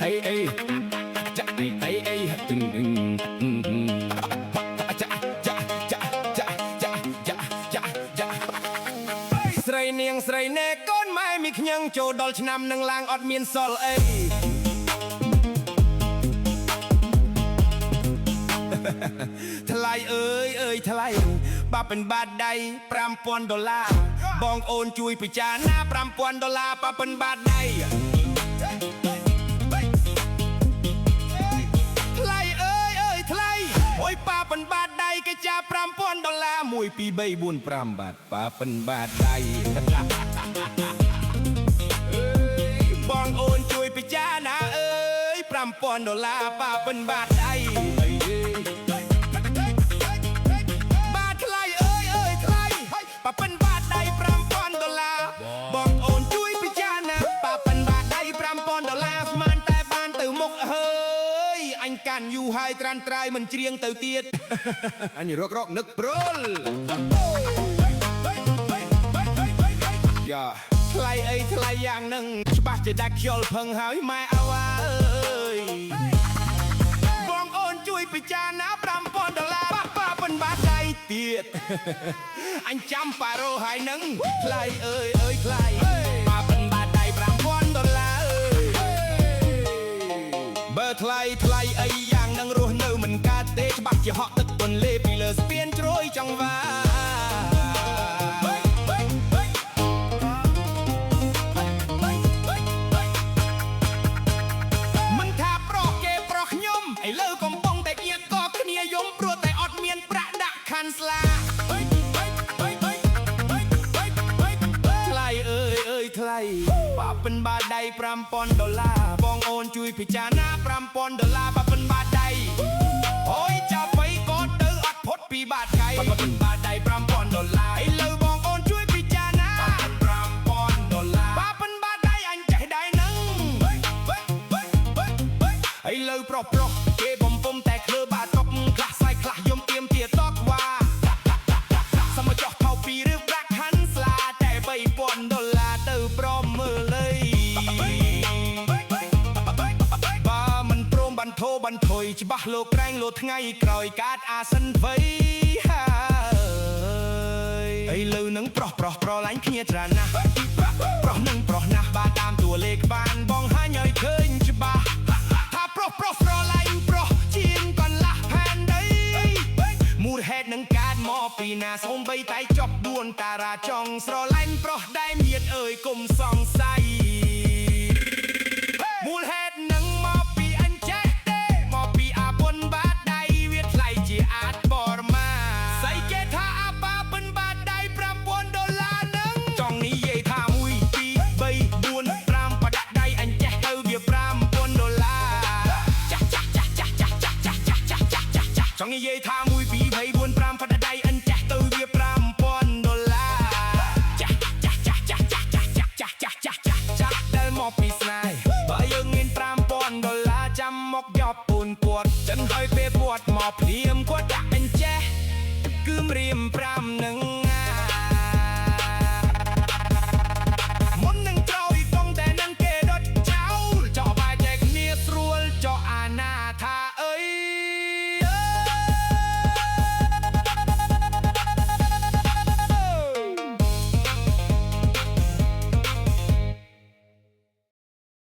hey hey ja hey heyตึงja ja ja ja ja ja ja jaស្រីនាងស្រីណែកូនម៉ែមីខ្ញឹងចូលដល់ឆ្នាំនឹងឡើងអត់មានសល់អីថ្លៃអើយថ្លៃបាប៉ិនបាតដៃ$5,000បងអូនជួយពិចារណា$5,000បាប៉ិនបាតដៃថ្លៃអើយថ្លៃអូយប៉ាប៉ិនបាតដៃគេចា$5,000 1 2 3 4 5បាតប៉ាប៉ិនបាតដៃបងអូនជួយពិចារណាអើយ$5,000ប៉ាប៉ិនបាតដៃប៉ាប៉ិនបាតដៃ$5,000បងអូនជួយពិចារណាប៉ាប៉ិនបាតដៃ$5,000ស្មានតែបានទៅមុខហើយអញកាន់យូរហើយត្រាន់ត្រាយមិនច្រៀងទៅទៀតអញរកនឹកព្រុលយ៉ាថ្លៃអីថ្លៃយ៉ាងនឹងច្បាស់ជាដាច់ខ្យល់ផឹងហើយម៉ែអើយបងអូនជួយពិចារណា$5,000ប៉ាប៉ិនបាតដៃទៀតអញចាំប៉ារ៉ូហើយនឹងថ្លៃអើយថ្លៃប៉ាប៉ិនបាតដៃ$5,000បើថ្លៃអីយ៉ាងនឹងរស់នៅមិនកើតទេច្បាស់ជាហក់ទឹកទន្លេពីលើស្ពានជ្រោយចង្វាមិនថាប្រុសគេប្រុសខ្ញុំឥឡូវកំពុងតែញាតកគ្នាយំព្រោះតែអត់មានប្រាក់ដាក់ខាន់ស្លាថ្លៃប៉ាប៉ិនបាតដៃ$5,000បងអូនជួយពិចារណា$5,000ប៉ាប៉ិនបាតដៃអូយចាប់បីក៏ទៅអត់ផុតពីបាតកៃប៉ាប៉ិនបាតដៃ$5,000ឥឡូវបងអូនជួយពិចារណា$5,000ប៉ាប៉ិនបាតដៃអញចេះដៃនឹងឥឡូវប្រុសគេបំពំតែឃ្លឺបាតកប់ខ្លះស្អែកខ្លះយំទៀមទៀតតកវ៉ាសមចោះថោពីឬប្រាក់ខាន់ស្លាតែ$3,000ទៅព្រមមើលលីបើមិនព្រមបន្ថយច្បាស់លោកក្រែងលោកថ្ងៃក្រោយកាតអាសិនវ័យហើយឥឡូវនឹងប្រុសប្រឡាញ់គ្នាច្រើនណាស់ប្រុសនឹងប្រុសណាស់បាទតាមតួលេខបានបងហាញឲ្យឃើញច្បាស់ថាប្រុសប្រឡាញ់ប្រុសជាងកន្លះផែនដីមូលហេតុនឹងកើតមកពីណាសូម្បីតែចប់ដួនតារាចង់ស្រឡាញ់ប្រុសដែលមៀតអើយកុំសង្ស័យមូលហេតុនឹងមកពីអញចេះទេមកពីអាពុនបាតដៃវាថ្លៃជាអាចបរមាស្អីគេថាអាប៉ាពុនបាតដៃ$5,000នឹងចង់និយាយថា1 2 3 4 5បដាក់ដៃអញចេះទៅវា$5,000ចង់និយាយថា